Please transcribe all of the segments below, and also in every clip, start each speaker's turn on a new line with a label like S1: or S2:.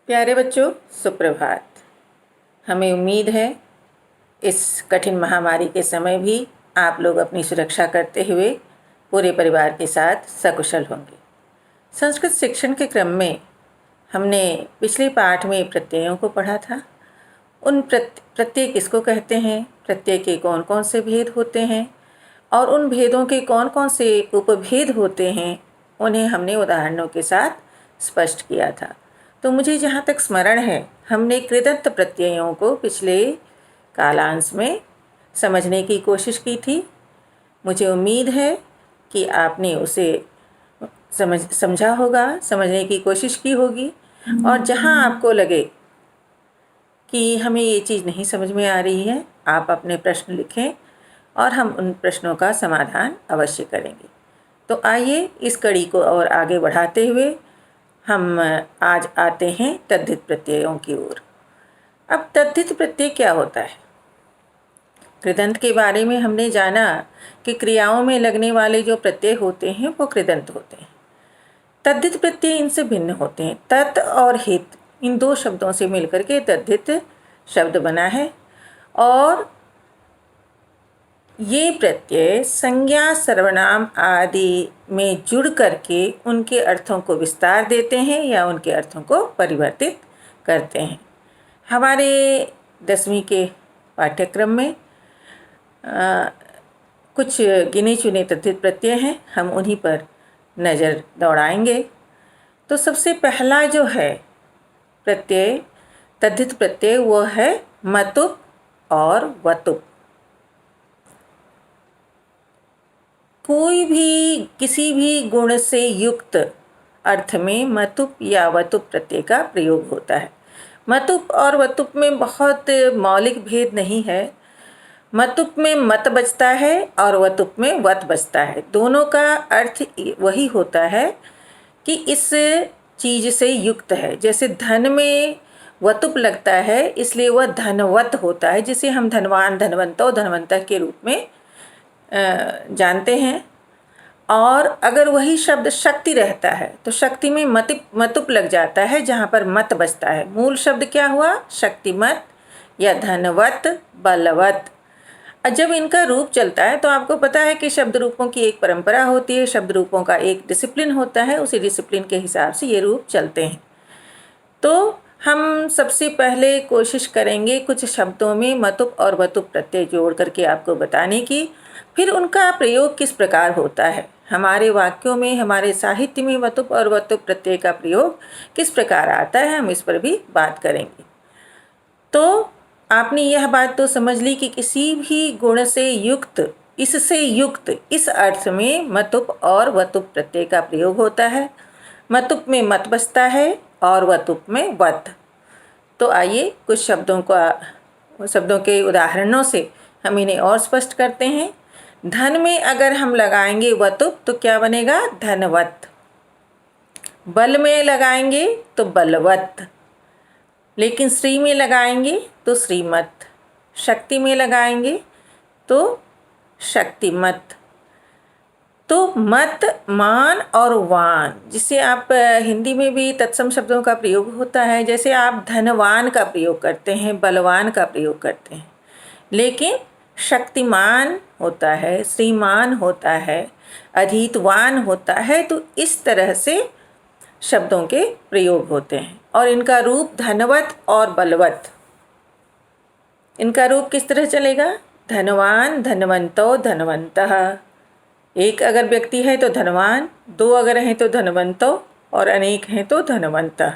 S1: प्यारे बच्चों, सुप्रभात। हमें उम्मीद है इस कठिन महामारी के समय भी आप लोग अपनी सुरक्षा करते हुए पूरे परिवार के साथ सकुशल होंगे। संस्कृत शिक्षण के क्रम में हमने पिछले पाठ में प्रत्ययों को पढ़ा था। उन प्रत्यय किसको कहते हैं, प्रत्यय के कौन कौन से भेद होते हैं और उन भेदों के कौन कौन से उपभेद होते हैं, उन्हें हमने उदाहरणों के साथ स्पष्ट किया था। तो मुझे जहाँ तक स्मरण है, हमने कृदंत प्रत्ययों को पिछले कालांश में समझने की कोशिश की थी। मुझे उम्मीद है कि आपने उसे समझा होगा, समझने की कोशिश की होगी, और जहाँ आपको लगे कि हमें ये चीज़ नहीं समझ में आ रही है, आप अपने प्रश्न लिखें और हम उन प्रश्नों का समाधान अवश्य करेंगे। तो आइए इस कड़ी को और आगे बढ़ाते हुए हम आज आते हैं तद्धित प्रत्ययों की ओर। अब तद्धित प्रत्यय क्या होता है? कृदंत के बारे में हमने जाना कि क्रियाओं में लगने वाले जो प्रत्यय होते हैं वो कृदंत होते हैं। तद्धित प्रत्यय इनसे भिन्न होते हैं। तत् और हित, इन दो शब्दों से मिलकर के तद्धित शब्द बना है, और ये प्रत्यय संज्ञा सर्वनाम आदि में जुड़ करके उनके अर्थों को विस्तार देते हैं या उनके अर्थों को परिवर्तित करते हैं। हमारे 10वीं के पाठ्यक्रम में कुछ गिने चुने तद्धित प्रत्यय हैं, हम उन्हीं पर नज़र दौड़ाएंगे। तो सबसे पहला जो है प्रत्यय, तद्धित प्रत्यय, वो है मतुप और वतुप। कोई भी किसी भी गुण से युक्त अर्थ में मतुप या वतुप प्रत्यय का प्रयोग होता है। मतुप और वतुप में बहुत मौलिक भेद नहीं है। मतुप में मत बचता है और वतुप में वत बचता है। दोनों का अर्थ वही होता है कि इस चीज़ से युक्त है। जैसे धन में वतुप लगता है, इसलिए वह धनवत होता है, जिसे हम धनवान, धनवंतो, धनवंता के रूप में जानते हैं। और अगर वही शब्द शक्ति रहता है तो शक्ति में मतुप लग जाता है, जहाँ पर मत बचता है। मूल शब्द क्या हुआ? शक्तिमत या धनवत, बलवत। जब इनका रूप चलता है तो आपको पता है कि शब्द रूपों की एक परंपरा होती है, शब्द रूपों का एक डिसिप्लिन होता है, उसी डिसिप्लिन के हिसाब से ये रूप चलते हैं। तो हम सबसे पहले कोशिश करेंगे कुछ शब्दों में मतुप और वतुप प्रत्यय जोड़ करके आपको बताने की, फिर उनका प्रयोग किस प्रकार होता है, हमारे वाक्यों में, हमारे साहित्य में मतुप और वतुप प्रत्यय का प्रयोग किस प्रकार आता है, हम इस पर भी बात करेंगे। तो आपने यह बात तो समझ ली कि किसी भी गुण से युक्त, इससे युक्त, इस अर्थ में मतुप और वतुप प्रत्यय का प्रयोग होता है। मतुप में मत बचता है और वतुप में वत। तो आइए कुछ शब्दों के उदाहरणों से हम इन्हें और स्पष्ट करते हैं। धन में अगर हम लगाएंगे वतुप तो क्या बनेगा? धनवत। बल में लगाएंगे तो बलवत, लेकिन श्री में लगाएंगे तो श्रीमत, शक्ति में लगाएंगे तो शक्तिमत। तो मत, मान और वान, जिसे आप हिंदी में भी तत्सम शब्दों का प्रयोग होता है। जैसे आप धनवान का प्रयोग करते हैं, बलवान का प्रयोग करते हैं, लेकिन शक्तिमान होता है, श्रीमान होता है, अधीतवान होता है। तो इस तरह से शब्दों के प्रयोग होते हैं और इनका रूप धनवत और बलवत। इनका रूप किस तरह चलेगा? धनवान, धनवंतो, धनवंतः। एक अगर व्यक्ति है तो धनवान, दो अगर हैं तो धनवंतो, और अनेक हैं तो धनवंतः।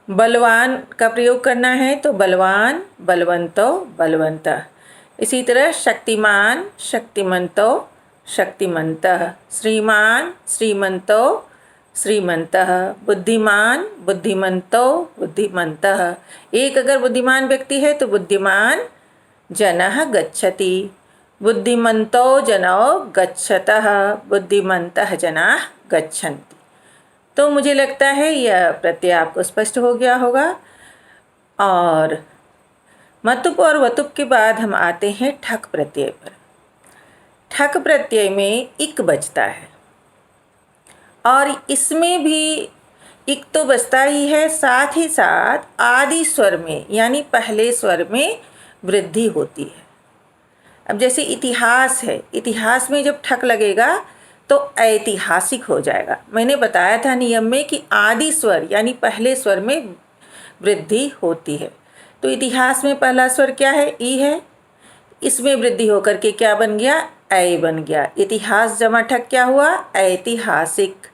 S1: बलवान का प्रयोग करना है तो बलवान, बलवंतो, बलवंतः। इसी तरह शक्तिमान, शक्तिमंतो, शक्तिमंतः। श्रीमान, श्रीमंतो, श्रीमंतः। बुद्धिमान, बुद्धिमंतो, बुद्धिमंतः। एक अगर बुद्धिमान व्यक्ति है तो बुद्धिमान जनः गच्छति, बुद्धिमंतो जनो गच्छतः, बुद्धिमंतः जनाः गच्छन्ति। तो मुझे लगता है यह प्रत्यय आपको स्पष्ट हो गया होगा। और मतुप और वतुप के बाद हम आते हैं ठक प्रत्यय पर। ठक प्रत्यय में इक बचता है और इसमें भी इक तो बसता ही है, साथ ही साथ आदि स्वर में यानी पहले स्वर में वृद्धि होती है। अब जैसे इतिहास है, इतिहास में जब ठक लगेगा तो ऐतिहासिक हो जाएगा। मैंने बताया था नियम में कि आदि स्वर यानी पहले स्वर में वृद्धि होती है। तो इतिहास में पहला स्वर क्या है? ई है। इसमें वृद्धि होकर के क्या बन गया? ऐ बन गया। इतिहास जमा ठक क्या हुआ? ऐतिहासिक।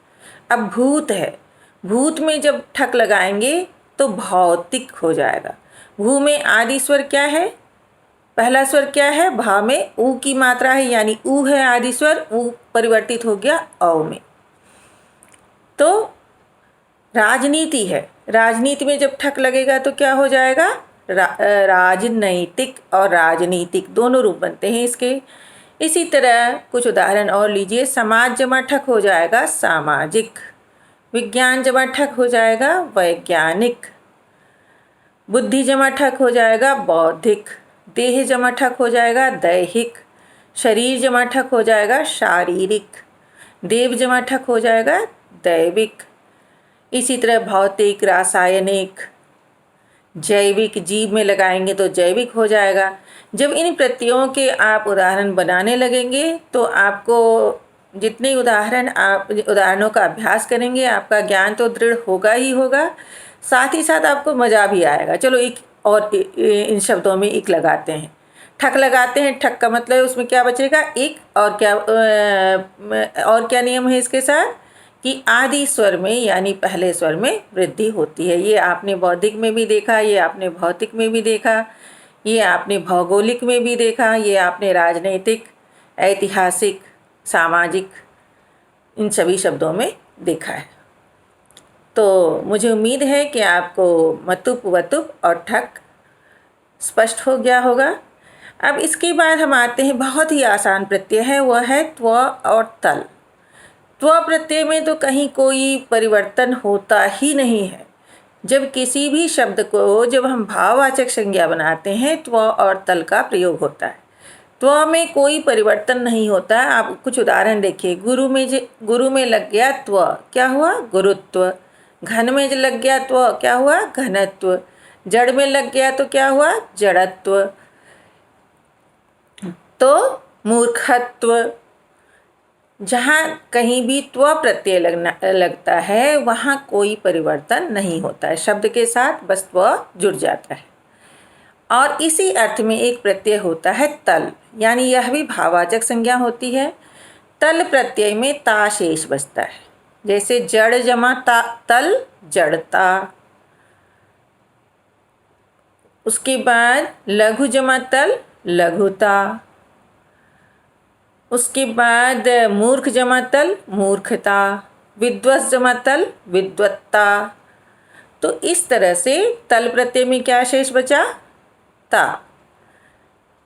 S1: अब भूत है, भूत में जब ठक लगाएंगे तो भौतिक हो जाएगा। भू में आदि स्वर क्या है? पहला स्वर क्या है? भा में ऊ की मात्रा है यानी ऊ है आदि स्वर, ऊ परिवर्तित हो गया औ में। तो राजनीति है, राजनीति में जब ठक लगेगा तो क्या हो जाएगा? राजनैतिक और राजनीतिक दोनों रूप बनते हैं इसके। इसी तरह कुछ उदाहरण और लीजिए। समाज जमा ठक हो जाएगा सामाजिक, विज्ञान जमा ठक हो जाएगा वैज्ञानिक, बुद्धि जमा ठक हो जाएगा बौद्धिक, देह जमा ठक हो जाएगा दैहिक, शरीर जमा ठक हो जाएगा शारीरिक, देव जमा ठक हो जाएगा दैविक। इसी तरह भौतिक, रासायनिक, जैविक, जीव में लगाएंगे तो जैविक हो जाएगा। जब इन प्रत्ययों के आप उदाहरण बनाने लगेंगे तो आपको जितने उदाहरणों का अभ्यास करेंगे आपका ज्ञान तो दृढ़ होगा ही होगा, साथ ही साथ आपको मज़ा भी आएगा। चलो एक और इन शब्दों में एक लगाते हैं, ठक लगाते हैं। ठक का मतलब उसमें क्या बचेगा? एक। और क्या नियम है इसके साथ कि आदि स्वर में यानी पहले स्वर में वृद्धि होती है। ये आपने बौद्धिक में भी देखा, ये आपने भौतिक में भी देखा, ये आपने भौगोलिक में भी देखा, ये आपने राजनैतिक, ऐतिहासिक, सामाजिक इन सभी शब्दों में देखा है। तो मुझे उम्मीद है कि आपको मतुप, वतुप और ठक स्पष्ट हो गया होगा। अब इसके बाद हम आते हैं, बहुत ही आसान प्रत्यय है, वह है त्व और तल। त्व प्रत्यय में तो कहीं कोई परिवर्तन होता ही नहीं है। जब किसी भी शब्द को जब हम भाववाचक संज्ञा बनाते हैं त्व और तल का प्रयोग होता है। त्व में कोई परिवर्तन नहीं होता है। आप कुछ उदाहरण देखिए। गुरु में लग गया त्व, क्या हुआ? गुरुत्व। घन में लग गया त्व, क्या हुआ? घनत्व। जड़ में लग गया तो क्या हुआ? जड़त्व। तो मूर्खत्व। जहाँ कहीं भी त्व प्रत्यय लगता है वहाँ कोई परिवर्तन नहीं होता है, शब्द के साथ बस त्व जुड़ जाता है। और इसी अर्थ में एक प्रत्यय होता है तल, यानी यह भी भाववाचक संज्ञा होती है। तल प्रत्यय में ता शेष बचता है। जैसे जड़ जमा तल, जड़ता। उसके बाद लघु जमा तल, लघुता। उसके बाद मूर्ख जमा तल, मूर्खता। विद्वत जमा तल, विद्वत्ता। तो इस तरह से तल प्रत्यय में क्या शेष बचा? ता।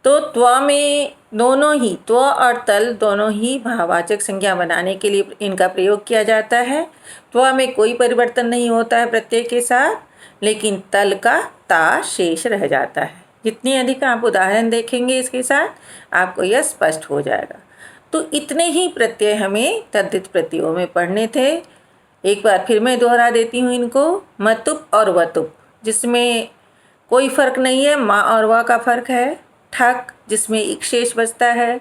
S1: तो त्व में दोनों ही, त्व और तल दोनों ही भाववाचक संज्ञा बनाने के लिए इनका प्रयोग किया जाता है। त्व में कोई परिवर्तन नहीं होता है प्रत्यय के साथ, लेकिन तल का ता शेष रह जाता है। जितनी अधिक आप उदाहरण देखेंगे इसके साथ आपको यह स्पष्ट हो जाएगा। तो इतने ही प्रत्यय हमें तद्धित प्रत्ययों में पढ़ने थे। एक बार फिर मैं दोहरा देती हूँ इनको। मतुप और वतुप जिसमें कोई फर्क नहीं है, माँ और वा का फर्क है। ठक जिसमें इक शेष बचता है,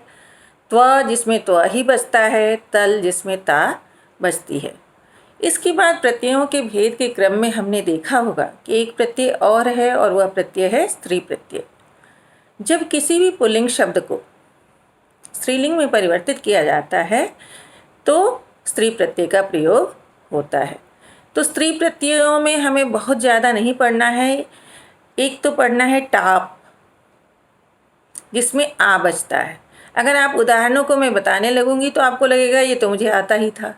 S1: त्व जिसमें त्व ही बचता है, तल जिसमें ता बचती है। इसके बाद प्रत्ययों के भेद के क्रम में हमने देखा होगा कि एक प्रत्यय और है और वह प्रत्यय है स्त्री प्रत्यय। जब किसी भी पुल्लिंग शब्द को स्त्रीलिंग में परिवर्तित किया जाता है तो स्त्री प्रत्यय का प्रयोग होता है। तो स्त्री प्रत्ययों में हमें बहुत ज़्यादा नहीं पढ़ना है। एक तो पढ़ना है टाप जिसमें आ बचता है। अगर आप उदाहरणों को मैं बताने लगूंगी तो आपको लगेगा ये तो मुझे आता ही था।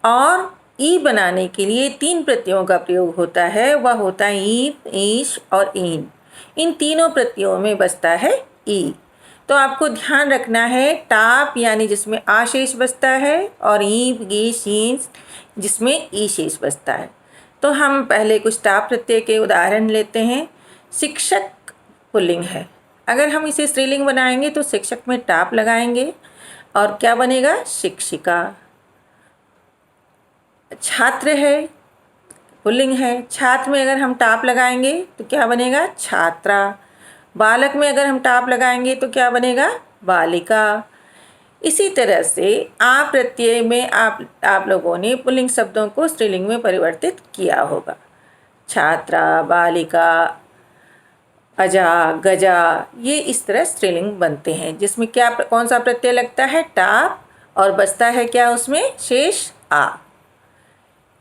S1: और ई बनाने के लिए 3 प्रत्ययों का प्रयोग होता है, वह होता है ईप, ईश और ईन। इन तीनों प्रत्ययों में बचता है ई। तो आपको ध्यान रखना है टाप यानी जिसमें आ शेष बचता है और ईप, गीश, ईन जिसमें ई शेष बचता है। तो हम पहले कुछ टाप प्रत्यय के उदाहरण लेते हैं। शिक्षक पुल्लिंग है, अगर हम इसे स्त्रीलिंग बनाएंगे तो शिक्षक में टाप लगाएंगे और क्या बनेगा? शिक्षिका। छात्र है, पुल्लिंग है। छात्र में अगर हम टाप लगाएंगे तो क्या बनेगा? छात्रा। बालक में अगर हम टाप लगाएंगे तो क्या बनेगा? बालिका। इसी तरह से आ प्रत्यय में आप लोगों ने पुल्लिंग शब्दों को स्त्रीलिंग में परिवर्तित किया होगा। छात्रा, बालिका, अजा, गजा, ये इस तरह स्त्रीलिंग बनते हैं, जिसमें क्या कौन सा प्रत्यय लगता है? टाप, और बचता है क्या उसमें? शेष आ।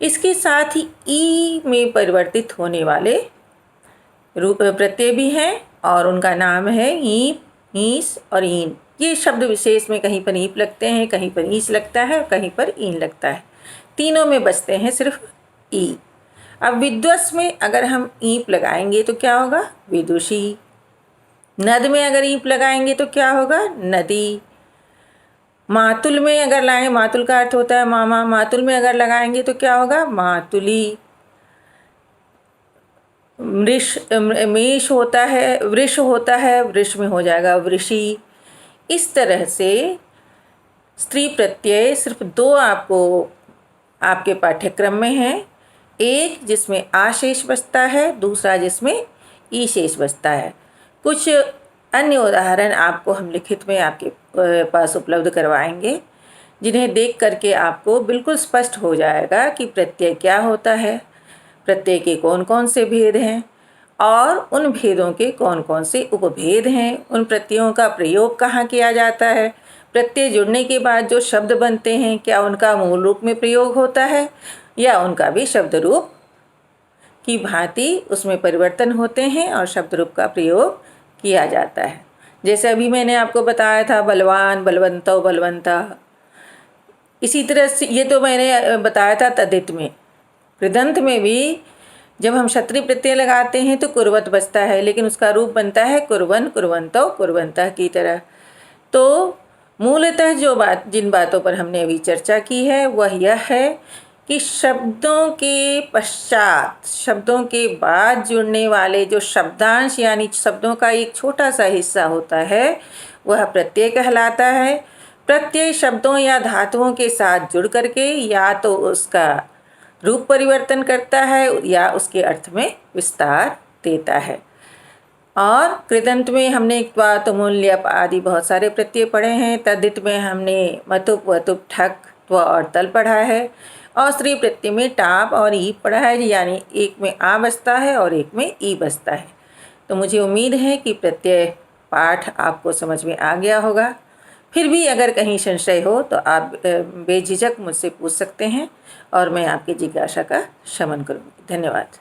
S1: इसके साथ ही ई में परिवर्तित होने वाले रूप प्रत्यय भी हैं और उनका नाम है ईप, ईस और ईन। ये शब्द विशेष में कहीं पर ईप लगते हैं, कहीं पर ईस लगता है और कहीं पर ईन लगता है। तीनों में बचते हैं सिर्फ ई। अब विद्वस में अगर हम ईप लगाएंगे तो क्या होगा? विदुषी। नद में अगर ईप लगाएंगे तो क्या होगा? नदी। मातुल में अगर लाएं, मातुल का अर्थ होता है मामा, मातुल में अगर लगाएंगे तो क्या होगा? मातुली। मेष होता है, वृष होता है, वृष में हो जाएगा वृषि। इस तरह से स्त्री प्रत्यय सिर्फ दो आपको आपके पाठ्यक्रम में हैं। एक जिसमें आ शेष बचता है, दूसरा जिसमें ई शेष बचता है। कुछ अन्य उदाहरण आपको हम लिखित में आपके पास उपलब्ध करवाएंगे, जिन्हें देख करके आपको बिल्कुल स्पष्ट हो जाएगा कि प्रत्यय क्या होता है, प्रत्यय के कौन कौन से भेद हैं और उन भेदों के कौन कौन से उपभेद हैं, उन प्रत्ययों का प्रयोग कहाँ किया जाता है, प्रत्यय जुड़ने के बाद जो शब्द बनते हैं क्या उनका मूल रूप में प्रयोग होता है या उनका भी शब्द रूप की भांति उसमें परिवर्तन होते हैं और शब्द रूप का प्रयोग किया जाता है। जैसे अभी मैंने आपको बताया था बलवान, बलवंतो, बलवंता। इसी तरह से ये तो मैंने बताया था तद्धित में। कृदंत में भी जब हम क्षत्रिय प्रत्यय लगाते हैं तो कुर्वत बचता है, लेकिन उसका रूप बनता है कुर्वन, कुर्वंतो, कुर्वंतः की तरह। तो मूलतः जिन बातों पर हमने अभी चर्चा की है वह यह है कि शब्दों के पश्चात, शब्दों के बाद जुड़ने वाले जो शब्दांश यानी शब्दों का एक छोटा सा हिस्सा होता है वह प्रत्यय कहलाता है। प्रत्यय शब्दों या धातुओं के साथ जुड़ करके या तो उसका रूप परिवर्तन करता है या उसके अर्थ में विस्तार देता है। और कृदंत में हमने त्वा, मूल्य आदि बहुत सारे प्रत्यय पढ़े हैं। तद्धित में हमने मतुप, वतुप, ठक, त्व और तल पढ़ा है। और स्त्री प्रत्यय में टाप और ई पढ़ा है, यानी एक में आ बसता है और एक में ई बसता है। तो मुझे उम्मीद है कि प्रत्यय पाठ आपको समझ में आ गया होगा। फिर भी अगर कहीं संशय हो तो आप बेझिझक मुझसे पूछ सकते हैं और मैं आपकी जिज्ञासा का शमन करूँगी। धन्यवाद।